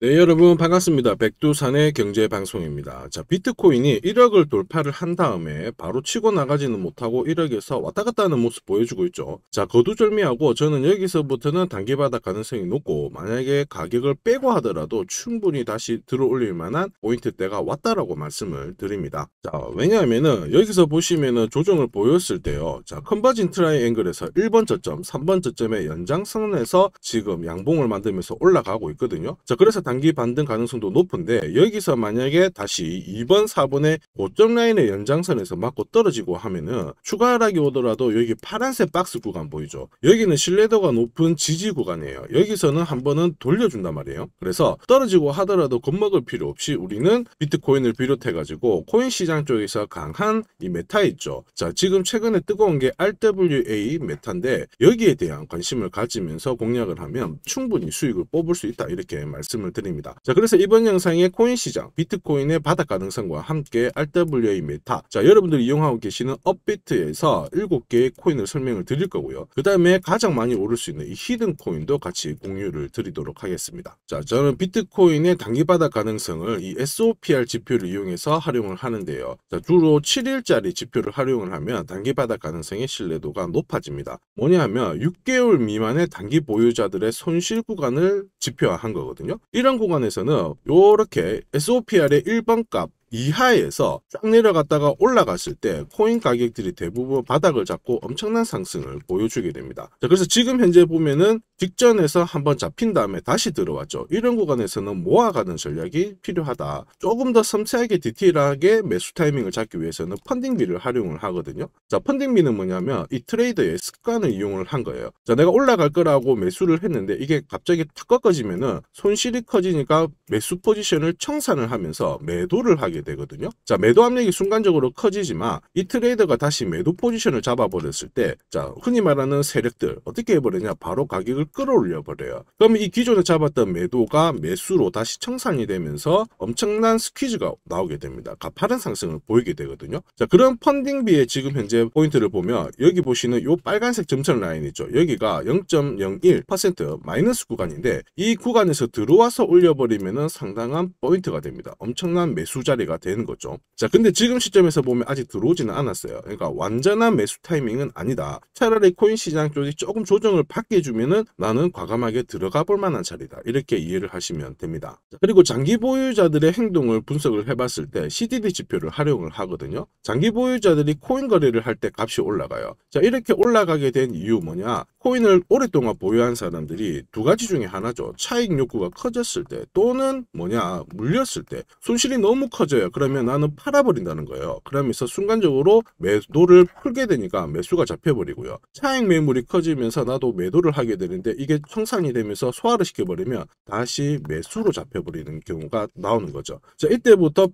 네, 여러분 반갑습니다. 백두산의 경제방송입니다. 자, 비트코인이 1억을 돌파를 한 다음에 바로 치고 나가지는 못하고 1억에서 왔다 갔다 하는 모습 보여주고 있죠. 자, 거두절미하고 저는 여기서부터는 단기 바닥 가능성이 높고, 만약에 가격을 빼고 하더라도 충분히 다시 들어올릴 만한 포인트대가 왔다라고 말씀을 드립니다. 자, 왜냐하면은 여기서 보시면은 조정을 보였을 때요. 자, 컨버진 트라이앵글에서 1번 저점, 3번 저점의 연장선에서 지금 양봉을 만들면서 올라가고 있거든요. 자, 그래서 단기 반등 가능성도 높은데, 여기서 만약에 다시 2번 4번의 고점 라인의 연장선에서 맞고 떨어지고 하면은 추가 하락이 오더라도 여기 파란색 박스 구간 보이죠. 여기는 신뢰도가 높은 지지 구간이에요. 여기서는 한 번은 돌려준단 말이에요. 그래서 떨어지고 하더라도 겁먹을 필요 없이 우리는 비트코인을 비롯해 가지고 코인 시장 쪽에서 강한 이 메타 있죠. 자, 지금 최근에 뜨거운 게 RWA 메타인데, 여기에 대한 관심을 가지면서 공략을 하면 충분히 수익을 뽑을 수 있다, 이렇게 말씀을 드립니다. 자, 그래서 이번 영상에 코인 시장, 비트코인의 바닥 가능성과 함께 RWA 메타, 자, 여러분들이 이용하고 계시는 업비트에서 7개의 코인을 설명을 드릴 거고요. 그 다음에 가장 많이 오를 수 있는 이 히든 코인도 같이 공유를 드리도록 하겠습니다. 자, 저는 비트코인의 단기 바닥 가능성을 이 SOPR 지표를 이용해서 활용을 하는데요. 자, 주로 7일짜리 지표를 활용을 하면 단기 바닥 가능성의 신뢰도가 높아집니다. 뭐냐 하면 6개월 미만의 단기 보유자들의 손실 구간을 지표화한 거거든요. 이런 구간에서는 이렇게 SOPR의 1번 값 이하에서 쫙 내려갔다가 올라갔을 때 코인 가격들이 대부분 바닥을 잡고 엄청난 상승을 보여주게 됩니다. 자, 그래서 지금 현재 보면은 직전에서 한번 잡힌 다음에 다시 들어왔죠. 이런 구간에서는 모아가는 전략이 필요하다. 조금 더 섬세하게 디테일하게 매수 타이밍을 잡기 위해서는 펀딩비를 활용을 하거든요. 자, 펀딩비는 뭐냐면 이 트레이더의 습관을 이용을 한 거예요. 자, 내가 올라갈 거라고 매수를 했는데 이게 갑자기 탁 꺾어지면은 손실이 커지니까 매수 포지션을 청산을 하면서 매도를 하게 되거든요. 자, 매도 압력이 순간적으로 커지지만 이 트레이더가 다시 매도 포지션을 잡아버렸을 때, 자, 흔히 말하는 세력들 어떻게 해버리냐, 바로 가격을 끌어올려 버려요. 그러면 이 기존에 잡았던 매도가 매수로 다시 청산이 되면서 엄청난 스퀴즈가 나오게 됩니다. 가파른 상승을 보이게 되거든요. 자, 그런 펀딩비의 지금 현재 포인트를 보면 여기 보시는 이 빨간색 점선 라인 있죠. 여기가 0.01% 마이너스 구간인데, 이 구간에서 들어와서 올려버리면은 상당한 포인트가 됩니다. 엄청난 매수 자리가 되는 거죠. 자, 근데 지금 시점에서 보면 아직 들어오지는 않았어요. 그러니까 완전한 매수 타이밍은 아니다. 차라리 코인 시장 쪽이 조금 조정을 받게 해주면은 나는 과감하게 들어가 볼 만한 자리다, 이렇게 이해를 하시면 됩니다. 자, 그리고 장기 보유자들의 행동을 분석을 해봤을 때 CDD 지표를 활용을 하거든요. 장기 보유자들이 코인 거래를 할 때 값이 올라가요. 자, 이렇게 올라가게 된 이유 뭐냐, 코인을 오랫동안 보유한 사람들이 두 가지 중에 하나죠. 차익 욕구가 커졌을 때, 또는 뭐냐, 물렸을 때 손실이 너무 커져요. 그러면 나는 팔아버린다는 거예요. 그러면서 순간적으로 매도를 풀게 되니까 매수가 잡혀버리고요. 차익 매물이 커지면서 나도 매도를 하게 되는데 이게 청산이 되면서 소화를 시켜버리면 다시 매수로 잡혀버리는 경우가 나오는 거죠. 자, 이때부터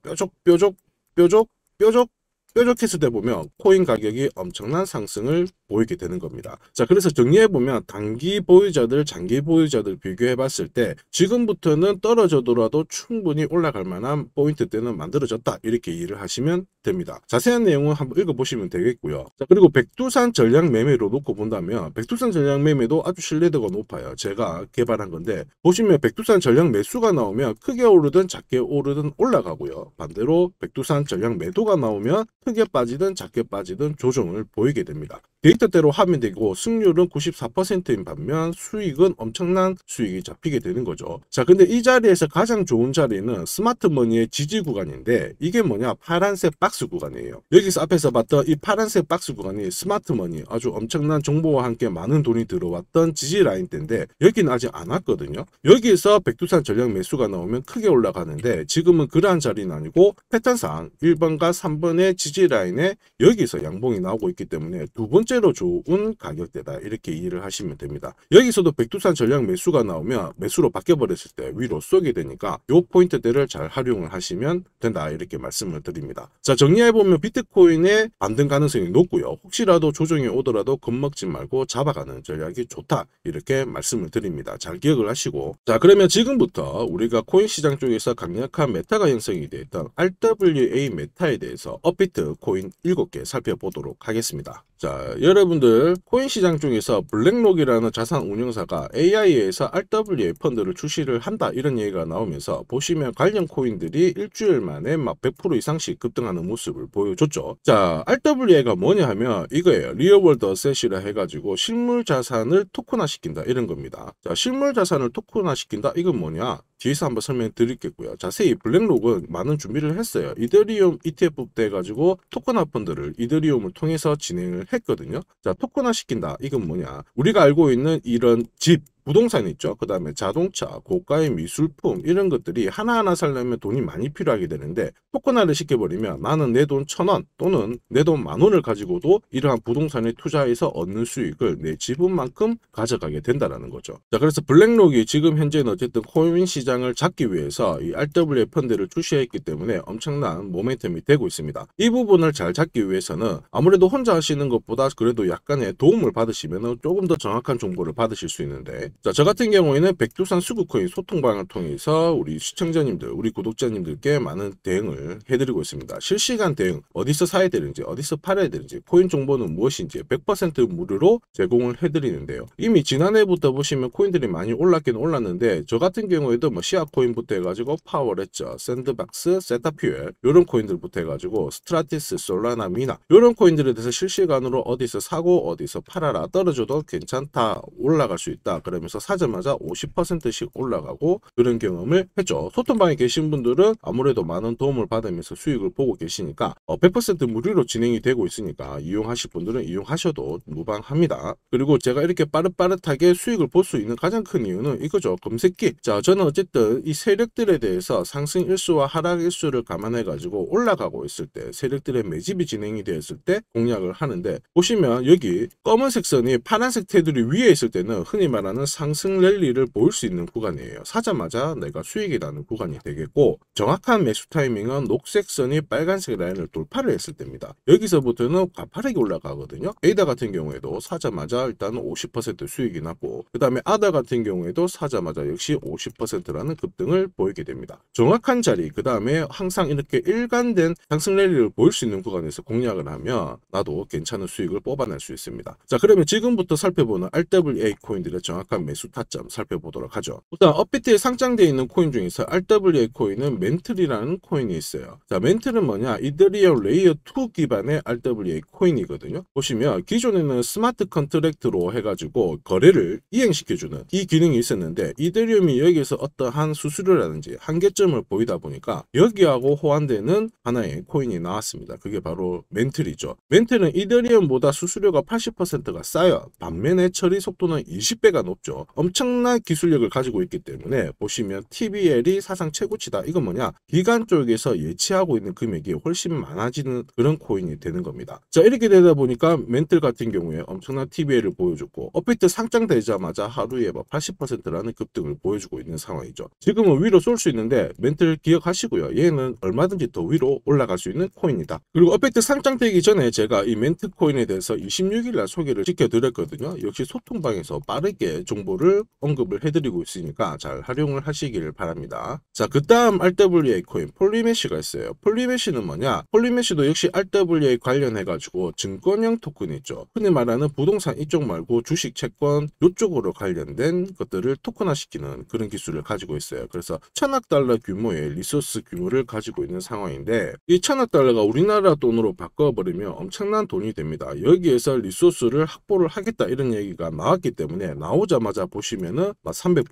뾰족했을 때 보면 코인 가격이 엄청난 상승을 보이게 되는 겁니다. 자, 그래서 정리해보면 단기 보유자들, 장기 보유자들 비교해봤을 때 지금부터는 떨어져더라도 충분히 올라갈 만한 포인트대는 만들어졌다, 이렇게 이해를 하시면 됩니다. 자세한 내용은 한번 읽어보시면 되겠고요. 자, 그리고 백두산 전략 매매로 놓고 본다면 백두산 전략 매매도 아주 신뢰도가 높아요. 제가 개발한 건데, 보시면 백두산 전략 매수가 나오면 크게 오르든 작게 오르든 올라가고요. 반대로 백두산 전략 매도가 나오면 크게 빠지든 작게 빠지든 조정을 보이게 됩니다. 데이터대로 하면 되고 승률은 94%인 반면 수익은 엄청난 수익이 잡히게 되는 거죠. 자, 근데 이 자리에서 가장 좋은 자리는 스마트머니의 지지 구간인데, 이게 뭐냐, 파란색 박스 구간이에요. 여기서 앞에서 봤던 이 파란색 박스 구간이 스마트머니, 아주 엄청난 정보와 함께 많은 돈이 들어왔던 지지 라인대인데, 여기는 아직 안 왔거든요. 여기에서 백두산 전략 매수가 나오면 크게 올라가는데, 지금은 그러한 자리는 아니고 패턴상 1번과 3번의 지지 라인에 여기서 양봉이 나오고 있기 때문에 두 번째로 좋은 가격대다, 이렇게 이해를 하시면 됩니다. 여기서도 백두산 전략 매수가 나오면 매수로 바뀌어버렸을 때 위로 쏘게 되니까 이 포인트대를 잘 활용을 하시면 된다, 이렇게 말씀을 드립니다. 자, 정리해보면 비트코인의 반등 가능성이 높고요. 혹시라도 조정이 오더라도 겁먹지 말고 잡아가는 전략이 좋다, 이렇게 말씀을 드립니다. 잘 기억을 하시고, 자, 그러면 지금부터 우리가 코인 시장 쪽에서 강력한 메타가 형성이 되어 있던 RWA 메타에 대해서 업비트 코인 7개 살펴보도록 하겠습니다. 자, 여러분들 코인 시장 중에서 블랙록이라는 자산 운용사가 AI에서 RWA 펀드를 출시를 한다 이런 얘기가 나오면서 보시면 관련 코인들이 일주일 만에 막 100% 이상씩 급등하는 모습을 보여줬죠. 자, RWA가 뭐냐 하면 이거예요. 리얼월드 어셋이라 해가지고 실물 자산을 토큰화 시킨다 이런 겁니다. 자, 실물 자산을 토큰화 시킨다 이건 뭐냐? 뒤에서 한번 설명드리겠고요. 자세히 블랙록은 많은 준비를 했어요. 이더리움 ETF 돼가지고 토큰화 펀드를 이더리움을 통해서 진행을 했거든요. 자, 토큰화 시킨다. 이건 뭐냐? 우리가 알고 있는 이런 집, 부동산 있죠. 그 다음에 자동차, 고가의 미술품 이런 것들이 하나하나 살려면 돈이 많이 필요하게 되는데 토큰화를 시켜버리면 나는 내 돈 1,000원 또는 내 돈 10,000원을 가지고도 이러한 부동산에 투자해서 얻는 수익을 내 지분만큼 가져가게 된다는 거죠. 자, 그래서 블랙록이 지금 현재는 어쨌든 코인 시장을 잡기 위해서 이 RWA 펀드를 출시했기 때문에 엄청난 모멘텀이 되고 있습니다. 이 부분을 잘 잡기 위해서는 아무래도 혼자 하시는 것보다 그래도 약간의 도움을 받으시면 조금 더 정확한 정보를 받으실 수 있는데, 자, 저 같은 경우에는 백두산 수구코인 소통방을 통해서 우리 시청자님들, 우리 구독자님들께 많은 대응을 해드리고 있습니다. 실시간 대응, 어디서 사야 되는지, 어디서 팔아야 되는지, 코인 정보는 무엇인지 100% 무료로 제공을 해드리는데요. 이미 지난해부터 보시면 코인들이 많이 올랐긴 올랐는데 저 같은 경우에도 뭐 시아코인부터 해가지고 파워레저, 샌드박스, 세타퓨엘 이런 코인들부터 해가지고 스트라티스, 솔라나, 미나 이런 코인들에 대해서 실시간으로 어디서 사고 어디서 팔아라, 떨어져도 괜찮다, 올라갈 수 있다 그러면서 사자마자 50%씩 올라가고 그런 경험을 했죠. 소통방에 계신 분들은 아무래도 많은 도움을 받으면서 수익을 보고 계시니까 100% 무료로 진행이 되고 있으니까 이용하실 분들은 이용하셔도 무방합니다. 그리고 제가 이렇게 빠릿빠릿하게 수익을 볼 수 있는 가장 큰 이유는 이거죠. 검색기. 자, 저는 어쨌든 이 세력들에 대해서 상승 일수와 하락 일수를 감안해 가지고 올라가고 있을 때 세력들의 매집이 진행이 되었을 때 공략을 하는데, 보시면 여기 검은색 선이 파란색 테두리 위에 있을 때는 흔히 말하는 상승 랠리를 보일 수 있는 구간이에요. 사자마자 내가 수익이 나는 구간이 되겠고, 정확한 매수 타이밍은 녹색 선이 빨간색 라인을 돌파를 했을 때입니다. 여기서부터는 가파르게 올라가거든요. 에이다 같은 경우에도 사자마자 일단 50% 수익이 났고, 그 다음에 아다 같은 경우에도 사자마자 역시 50%라는 급등을 보이게 됩니다. 정확한 자리, 그 다음에 항상 이렇게 일관된 상승 랠리를 보일 수 있는 구간에서 공략을 하면 나도 괜찮은 수익을 뽑아낼 수 있습니다. 자, 그러면 지금부터 살펴보는 RWA 코인들의 정확한 매수 타점 살펴보도록 하죠. 우선 업비트에 상장되어 있는 코인 중에서 RWA 코인은 멘틀이라는 코인이 있어요. 자, 멘틀은 뭐냐? 이더리움 레이어 2 기반의 RWA 코인이거든요. 보시면 기존에는 스마트 컨트랙트로 해가지고 거래를 이행시켜주는 이 기능이 있었는데, 이더리움이 여기서 어떠한 수수료라든지 한계점을 보이다 보니까 여기하고 호환되는 하나의 코인이 나왔습니다. 그게 바로 멘틀이죠. 멘틀은 이더리움보다 수수료가 80%가 싸요. 반면에 처리 속도는 20배가 높죠. 엄청난 기술력을 가지고 있기 때문에 보시면 TVL이 사상 최고치다. 이건 뭐냐? 기관 쪽에서 예치하고 있는 금액이 훨씬 많아지는 그런 코인이 되는 겁니다. 자, 이렇게 되다 보니까 멘틀 같은 경우에 엄청난 TVL을 보여줬고, 업비트 상장되자마자 하루에 80%라는 급등을 보여주고 있는 상황이죠. 지금은 위로 쏠 수 있는데 멘틀 기억하시고요. 얘는 얼마든지 더 위로 올라갈 수 있는 코인이다. 그리고 업비트 상장되기 전에 제가 이 멘틀 코인에 대해서 26일날 소개를 시켜드렸거든요. 역시 소통방에서 빠르게 정보를 언급을 해드리고 있으니까 잘 활용을 하시길 바랍니다. 자, 그 다음 RWA 코인 폴리메쉬가 있어요. 폴리메쉬는 뭐냐? 폴리메쉬도 역시 RWA 관련해가지고 증권형 토큰이 있죠. 흔히 말하는 부동산 이쪽 말고 주식, 채권 이쪽으로 관련된 것들을 토큰화시키는 그런 기술을 가지고 있어요. 그래서 1,000억 달러 규모의 리소스 규모를 가지고 있는 상황인데, 이 1,000억 달러가 우리나라 돈으로 바꿔버리면 엄청난 돈이 됩니다. 여기에서 리소스를 확보를 하겠다 이런 얘기가 나왔기 때문에 나오자마자 보시면은 300%,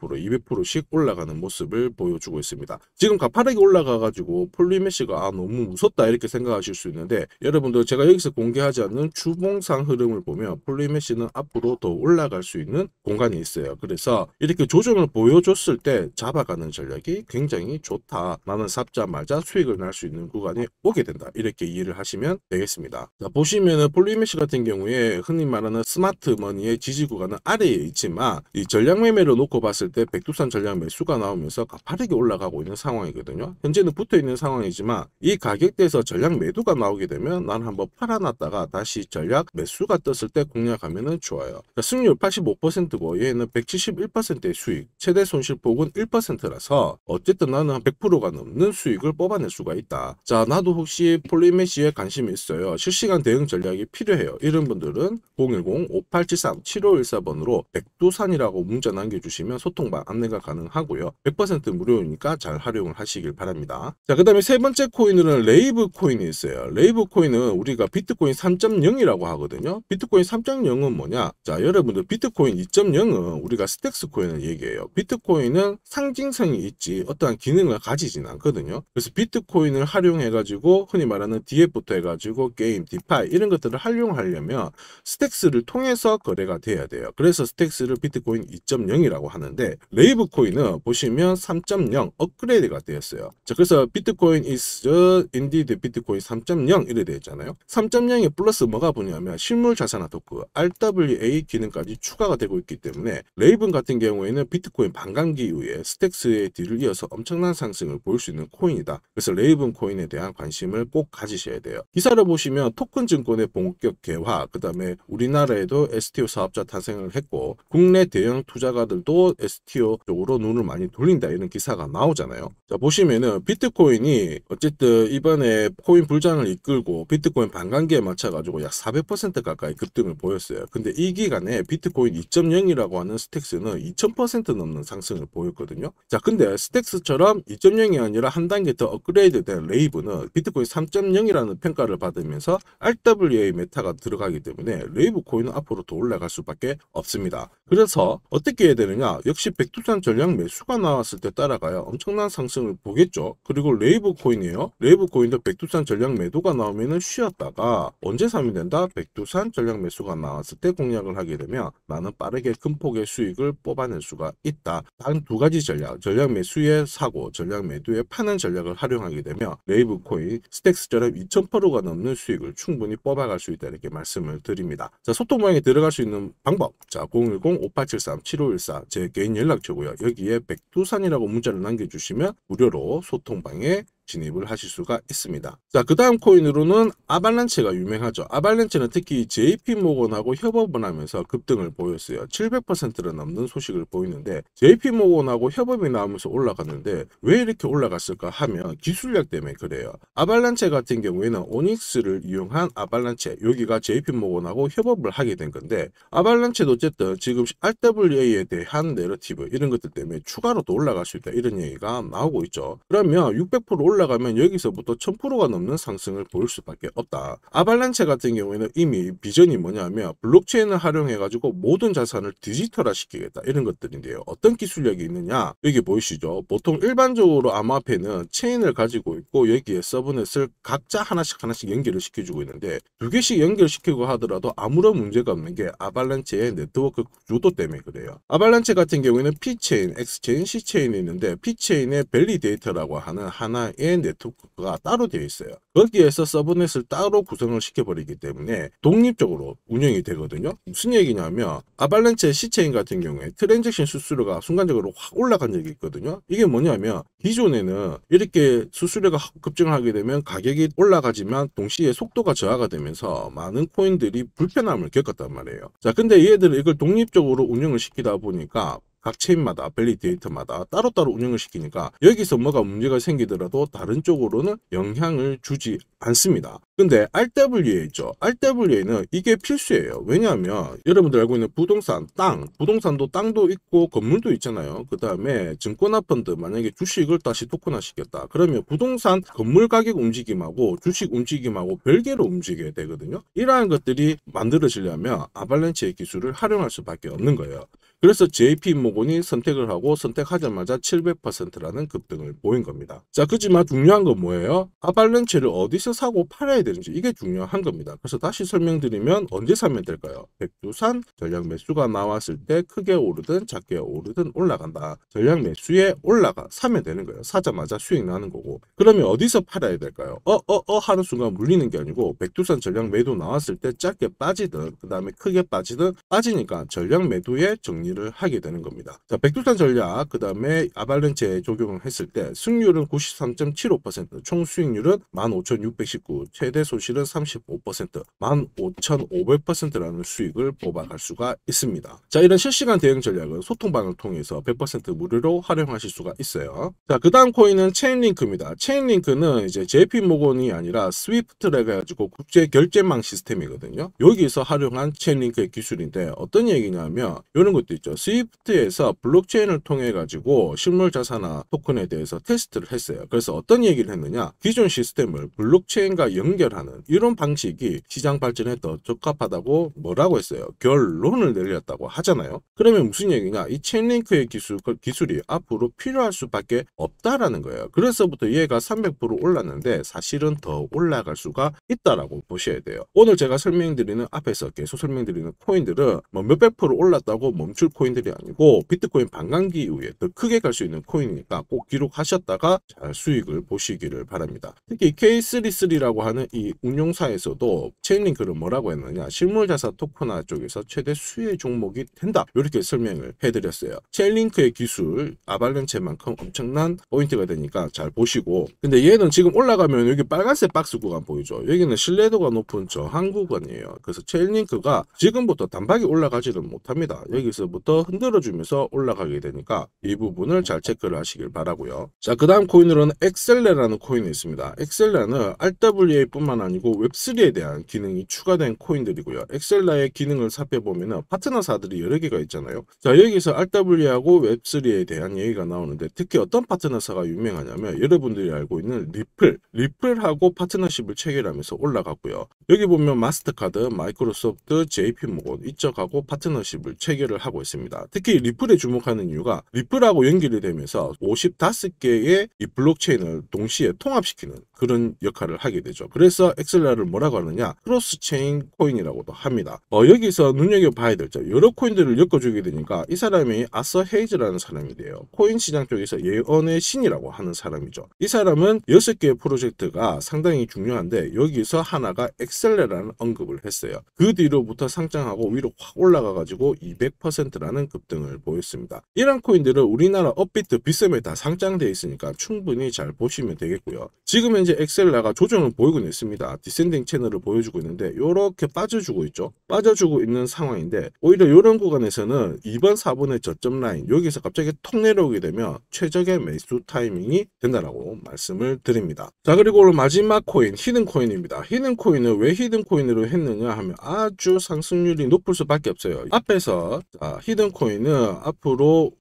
200%씩 올라가는 모습을 보여주고 있습니다. 지금 가파르게 올라가가지고 폴리메쉬가 너무 무섭다 이렇게 생각하실 수 있는데, 여러분들 제가 여기서 공개하지 않는 주봉상 흐름을 보면 폴리메쉬는 앞으로 더 올라갈 수 있는 공간이 있어요. 그래서 이렇게 조정을 보여줬을 때 잡아가는 전략이 굉장히 좋다. 나는 삽자 말자 수익을 날 수 있는 구간이 오게 된다. 이렇게 이해를 하시면 되겠습니다. 자, 보시면은 폴리메쉬 같은 경우에 흔히 말하는 스마트 머니의 지지 구간은 아래에 있지만 이 전략 매매로 놓고 봤을 때 백두산 전략 매수가 나오면서 가파르게 올라가고 있는 상황이거든요. 현재는 붙어 있는 상황이지만 이 가격대에서 전략 매도가 나오게 되면 난 한번 팔아놨다가 다시 전략 매수가 떴을 때 공략하면은 좋아요. 승률 85%고 얘는 171%의 수익, 최대 손실폭은 1%라서 어쨌든 나는 100%가 넘는 수익을 뽑아낼 수가 있다. 자, 나도 혹시 폴리메시에 관심이 있어요. 실시간 대응 전략이 필요해요. 이런 분들은 010-5873-7514번으로 백두산이라고 문자 남겨주시면 소통방 안내가 가능하고요. 100% 무료이니까 잘 활용을 하시길 바랍니다. 자, 그 다음에 세 번째 코인은 레이브 코인이 있어요. 레이브 코인은 우리가 비트코인 3.0이라고 하거든요. 비트코인 3.0은 뭐냐? 자, 여러분들 비트코인 2.0은 우리가 스택스 코인을 얘기해요. 비트코인은 상징성이 있지 어떠한 기능을 가지진 않거든요. 그래서 비트코인을 활용해가지고 흔히 말하는 DF부터 해가지고 게임, 디파이 이런 것들을 활용하려면 스택스를 통해서 거래가 돼야 돼요. 그래서 스택스를 비트코인 2.0이라고 하는데 레이브 코인은 보시면 3.0 업그레이드가 되었어요. 자, 그래서 비트코인 is indeed 비트코인 3.0 이래 되어 있잖아요. 3.0에 플러스 뭐가 보냐면 실물 자산화 토크 RWA 기능까지 추가가 되고 있기 때문에 레이븐 같은 경우에는 비트코인 반감기 이후에 스택스의 뒤를 이어서 엄청난 상승을 보일 수 있는 코인이다. 그래서 레이븐 코인에 대한 관심을 꼭 가지셔야 돼요. 기사를 보시면 토큰 증권의 본격 개화, 그 다음에 우리나라에도 STO 사업자 탄생을 했고 국내 대형 투자가들도 STO 쪽으로 눈을 많이 돌린다 이런 기사가 나오잖아요. 자, 보시면은 비트코인이 어쨌든 이번에 코인 불장을 이끌고 비트코인 반감기에 맞춰가지고 약 400% 가까이 급등을 보였어요. 근데 이 기간에 비트코인 2.0이라고 하는 스택스는 2000% 넘는 상승을 보였거든요. 자, 근데 스택스처럼 2.0이 아니라 한 단계 더 업그레이드된 레이브는 비트코인 3.0이라는 평가를 받으면서 RWA 메타가 들어가기 때문에 레이브 코인은 앞으로 더 올라갈 수밖에 없습니다. 그래서 어떻게 해야 되느냐? 역시 백두산 전략 매수가 나왔을 때 따라가야 엄청난 상승을 보겠죠. 그리고 레이브 코인이에요. 레이브 코인도 백두산 전략 매도가 나오면은 쉬었다가 언제 사면 된다? 백두산 전략 매수가 나왔을 때 공략을 하게 되면 나는 빠르게 큰 폭의 수익을 뽑아낼 수가 있다. 단 두 가지 전략 매수에 사고, 전략 매도에 파는 전략을 활용하게 되면 레이브 코인 스택스처럼 2000%가 넘는 수익을 충분히 뽑아갈 수 있다 이렇게 말씀을 드립니다. 자, 소통방에 들어갈 수 있는 방법. 자, 010-5873-7514 제 개인 연락처고요. 여기에 백두산이라고 문자를 남겨주시면 무료로 소통방에 진입을 하실 수가 있습니다. 자, 그 다음 코인으로는 아발란체가 유명하죠. 아발란체는 특히 JP모건하고 협업을 하면서 급등을 보였어요. 700%를 넘는 소식을 보이는데 JP모건하고 협업이 나오면서 올라갔는데 왜 이렇게 올라갔을까 하면 기술력 때문에 그래요. 아발란체 같은 경우에는 오닉스를 이용한 아발란체, 여기가 JP모건하고 협업을 하게 된 건데 아발란체도 어쨌든 지금 RWA에 대한 내러티브 이런 것들 때문에 추가로 또 올라갈 수 있다 이런 얘기가 나오고 있죠. 그러면 600% 올라가면 여기서부터 1000%가 넘는 상승을 보일 수밖에 없다. 아발란체 같은 경우에는 이미 비전이 뭐냐면 블록체인을 활용해 가지고 모든 자산을 디지털화 시키겠다 이런 것들인데요. 어떤 기술력이 있느냐? 여기 보이시죠? 보통 일반적으로 암호화폐는 체인을 가지고 있고 여기에 서브넷을 각자 하나씩 연결을 시켜주고 있는데 두 개씩 연결시키고 하더라도 아무런 문제가 없는 게 아발란체의 네트워크 구조 때문에 그래요. 아발란체 같은 경우에는 P체인, X체인, C체인이 있는데 P체인의 밸리데이터라고 하는 하나의 네트워크가 따로 되어 있어요. 거기에서 서브넷을 따로 구성을 시켜버리기 때문에 독립적으로 운영이 되거든요. 무슨 얘기냐면 아발란체 C체인 같은 경우에 트랜잭션 수수료가 순간적으로 확 올라간 적이 있거든요. 이게 뭐냐면 기존에는 이렇게 수수료가 급증을 하게 되면 가격이 올라가지만 동시에 속도가 저하가 되면서 많은 코인들이 불편함을 겪었단 말이에요. 자, 근데 얘들은 이걸 독립적으로 운영을 시키다 보니까 각 체인마다 밸리데이터마다 따로따로 운영을 시키니까 여기서 뭐가 문제가 생기더라도 다른 쪽으로는 영향을 주지 않습니다. 근데 RWA 있죠. RWA는 이게 필수예요. 왜냐하면 여러분들 알고 있는 부동산, 부동산도 땅도 있고 건물도 있잖아요. 그 다음에 증권화 펀드 만약에 주식을 다시 토큰화 시켰다. 그러면 부동산 건물 가격 움직임하고 주식 움직임하고 별개로 움직여야 되거든요. 이러한 것들이 만들어지려면 아발란체의 기술을 활용할 수밖에 없는 거예요. 그래서 JP모건이 선택을 하고 선택하자마자 700%라는 급등을 보인 겁니다. 자, 그렇지만 중요한 건 뭐예요? 아발란체를 어디서 사고 팔아야 되는지 이게 중요한 겁니다. 그래서 다시 설명드리면 언제 사면 될까요? 백두산 전략 매수가 나왔을 때 크게 오르든 작게 오르든 올라간다. 전략 매수에 사면 되는 거예요. 사자마자 수익 나는 거고. 그러면 어디서 팔아야 될까요? 하는 순간 물리는 게 아니고 백두산 전략 매도 나왔을 때 짧게 빠지든 그 다음에 크게 빠지든 빠지니까 전략 매도에 정리 정리를 하게 되는 겁니다. 자, 백두산 전략 그 다음에 아발렌체에 적용을 했을 때 승률은 93.75%, 총 수익률은 15,619, 최대 손실은 35%, 15,500%라는 수익을 뽑아갈 수가 있습니다. 자, 이런 실시간 대응 전략은 소통방을 통해서 100% 무료로 활용하실 수가 있어요. 자, 그 다음 코인은 체인링크입니다. 체인링크는 이제 JP모건이 아니라 스위프트라고 해가지고 국제 결제망 시스템이거든요. 여기서 활용한 체인링크의 기술인데 어떤 얘기냐면 이런 것도 있죠. 스위프트에서 블록체인을 통해 가지고 실물 자산화 토큰에 대해서 테스트를 했어요. 그래서 어떤 얘기를 했느냐, 기존 시스템을 블록체인과 연결하는 이런 방식이 시장 발전에 더 적합하다고 뭐라고 했어요? 결론을 내렸다고 하잖아요. 그러면 무슨 얘기냐, 이 체인링크의 기술이 앞으로 필요할 수밖에 없다라는 거예요. 그래서부터 얘가 300% 올랐는데 사실은 더 올라갈 수가 있다라고 보셔야 돼요. 오늘 제가 설명드리는 앞에서 계속 설명드리는 코인들은 뭐 몇백 프로 올랐다고 멈출 코인들이 아니고 비트코인 반감기 이후에 더 크게 갈 수 있는 코인이니까 꼭 기록하셨다가 잘 수익을 보시기를 바랍니다. 특히 K33라고 하는 이 운용사에서도 체인링크를 뭐라고 했느냐, 실물자산 토큰화 쪽에서 최대 수혜 종목이 된다, 이렇게 설명을 해드렸어요. 체인링크의 기술 아발렌체만큼 엄청난 포인트가 되니까 잘 보시고, 근데 얘는 지금 올라가면 여기 빨간색 박스 구간 보이죠? 여기는 신뢰도가 높은 저항 구간이에요. 그래서 체인링크가 지금부터 단박에 올라가지는 못합니다. 여기서부터 흔들어주면서 올라가게 되니까 이 부분을 잘 체크를 하시길 바라고요. 자, 그 다음 코인으로는 엑셀레라는 코인이 있습니다. 엑셀레는 RWA 뿐만 아니고 웹3에 대한 기능이 추가된 코인들이고요. 엑셀라의 기능을 살펴보면 파트너사들이 여러 개가 있잖아요. 자, 여기서 RWA하고 웹3에 대한 얘기가 나오는데 특히 어떤 파트너사가 유명하냐면 여러분들이 알고 있는 리플하고 파트너십을 체결하면서 올라갔고요. 여기 보면 마스터카드, 마이크로소프트, JP모건 이쪽하고 파트너십을 체결을 하고 있습니다. 특히 리플에 주목하는 이유가 리플하고 연결이 되면서 55개의 이 블록체인을 동시에 통합시키는 그런 역할을 하게 되죠. 그래서 엑셀라를 뭐라고 하느냐, 크로스체인 코인이라고도 합니다. 여기서 눈여겨봐야 될 점, 여러 코인들을 엮어주게 되니까 이 사람이 아서 헤이즈라는 사람인데요. 코인 시장 쪽에서 예언의 신이라고 하는 사람이죠. 이 사람은 6개의 프로젝트가 상당히 중요한데 여기서 하나가 엑셀레라는 언급을 했어요. 그 뒤로부터 상장하고 위로 확 올라가가지고 200%라는 급등을 보였습니다. 이런 코인들은 우리나라 업비트, 빗썸에 다 상장되어 있으니까 충분히 잘 보시면 되겠고요. 지금 현재 엑셀라가 조정을 보이고 있습니다. 디센딩 채널을 보여주고 있는데 이렇게 빠져주고 있죠. 빠져주고 있는 상황인데 오히려 이런 구간에서는 2번, 4번의 저점 라인 여기서 갑자기 톡 내려오게 되면 최적의 매수 타이밍이 된다라고 말씀을 드립니다. 자, 그리고 오늘 마지막 코인 히든 코인입니다. 히든 코인은 왜 히든 코인으로 했느냐 하면 아주 상승률이 높을 수밖에 없어요. 앞에서 히든 코인은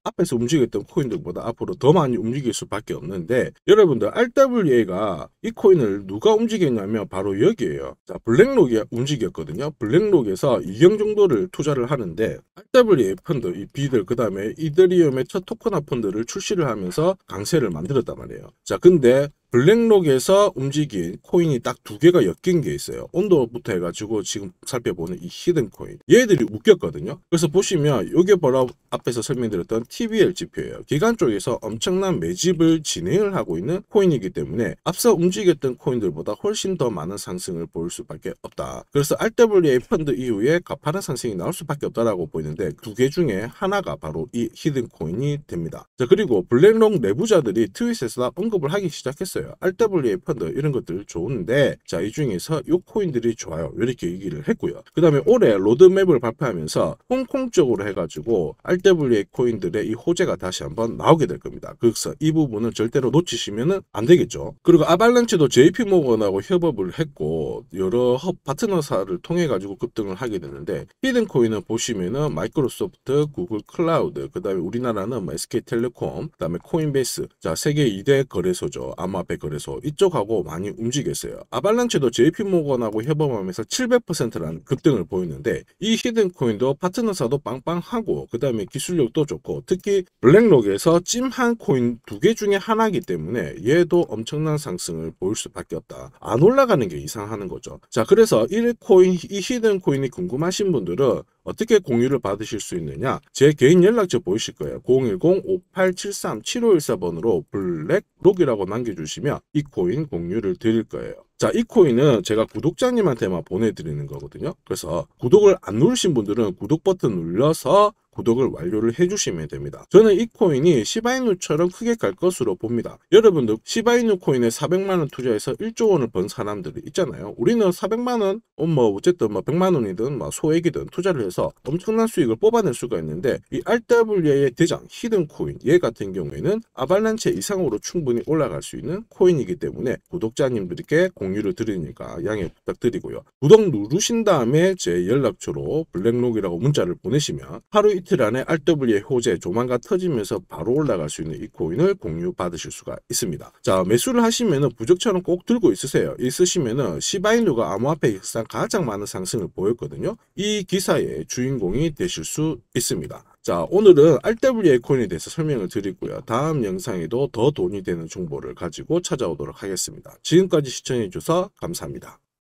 앞에서 움직였던 코인들보다 앞으로 더 많이 움직일 수밖에 없는데 여러분들 RWA가 이 코인을 누가 움직였냐면 바로 여기에요. 자, 블랙록이 움직였거든요. 블랙록에서 2경 정도를 투자를 하는데 RWA 펀드, 이 B들, 그 다음에 이더리움의 첫 토큰화 펀드를 출시를 하면서 강세를 만들었단 말이에요. 자, 근데 블랙록에서 움직인 코인이 딱 2개가 엮인 게 있어요. 온도부터 해가지고 지금 살펴보는 이 히든 코인, 얘들이 묶였거든요. 그래서 보시면 이게 바로 앞에서 설명드렸던 TBL 지표예요. 기관 쪽에서 엄청난 매집을 진행을 하고 있는 코인이기 때문에 앞서 움직였던 코인들보다 훨씬 더 많은 상승을 보일 수밖에 없다. 그래서 RWA 펀드 이후에 가파른 상승이 나올 수밖에 없다라고 보이는데 2개 중에 하나가 바로 이 히든 코인이 됩니다. 자, 그리고 블랙록 내부자들이 트윗에서 언급을 하기 시작했어요. RWA 펀드 이런 것들 좋은데 자, 이 중에서 이 코인들이 좋아요, 이렇게 얘기를 했고요. 그 다음에 올해 로드맵을 발표하면서 홍콩 쪽으로 해가지고 RWA 코인들의 이 호재가 다시 한번 나오게 될 겁니다. 그래서 이 부분을 절대로 놓치시면 안 되겠죠. 그리고 아발란체도 JP모건하고 협업을 했고 여러 파트너사를 통해 가지고 급등을 하게 되는데 히든 코인은 보시면은 마이크로소프트, 구글 클라우드, 그 다음에 우리나라는 SK텔레콤, 그 다음에 코인베이스, 자, 세계 2대 거래소죠. 암호화폐 거래소 이쪽하고 많이 움직였어요. 아발란체도 JP모건하고 협업하면서 700%라는 급등을 보였는데 이 히든 코인도 파트너사도 빵빵하고 그 다음에 기술력도 좋고 특히 블랙록에서 찜한 코인 2개 중에 하나이기 때문에 얘도 엄청난 상승을 보일 수밖에 없다. 안 올라가는 게 이상하는 거죠. 자, 그래서 이 히든 코인이 궁금하신 분들은 어떻게 공유를 받으실 수 있느냐, 제 개인 연락처 보이실 거예요. 010-5873-7514번으로 블랙록이라고 남겨주시면 이 코인 공유를 드릴 거예요. 자, 이 코인은 제가 구독자님한테만 보내드리는 거거든요. 그래서 구독을 안 누르신 분들은 구독 버튼 눌러서 구독을 완료를 해주시면 됩니다. 저는 이 코인이 시바이누처럼 크게 갈 것으로 봅니다. 여러분들 시바이누 코인에 400만원 투자해서 1조 원을 번 사람들이 있잖아요. 우리는 400만원 어쨌든 100만원이든 소액이든 투자를 해서 엄청난 수익을 뽑아낼 수가 있는데, 이 RWA의 대장 히든 코인 얘 같은 경우에는 아발란체 이상으로 충분히 올라갈 수 있는 코인이기 때문에 구독자님들께 공유를 드리니까 양해 부탁드리고요. 구독 누르신 다음에 제 연락처로 블랙록이라고 문자를 보내시면 하루 이틀 안에 RWA 호재 조만간 터지면서 바로 올라갈 수 있는 이 코인을 공유 받으실 수가 있습니다. 자, 매수를 하시면은 부적처럼 꼭 들고 있으시면은 시바이누가 암호화폐 역사 가장 많은 상승을 보였거든요. 이 기사의 주인공이 되실 수 있습니다. 자, 오늘은 RWA 코인에 대해서 설명을 드리고요. 다음 영상에도 더 돈이 되는 정보를 가지고 찾아오도록 하겠습니다. 지금까지 시청해 주셔서 감사합니다.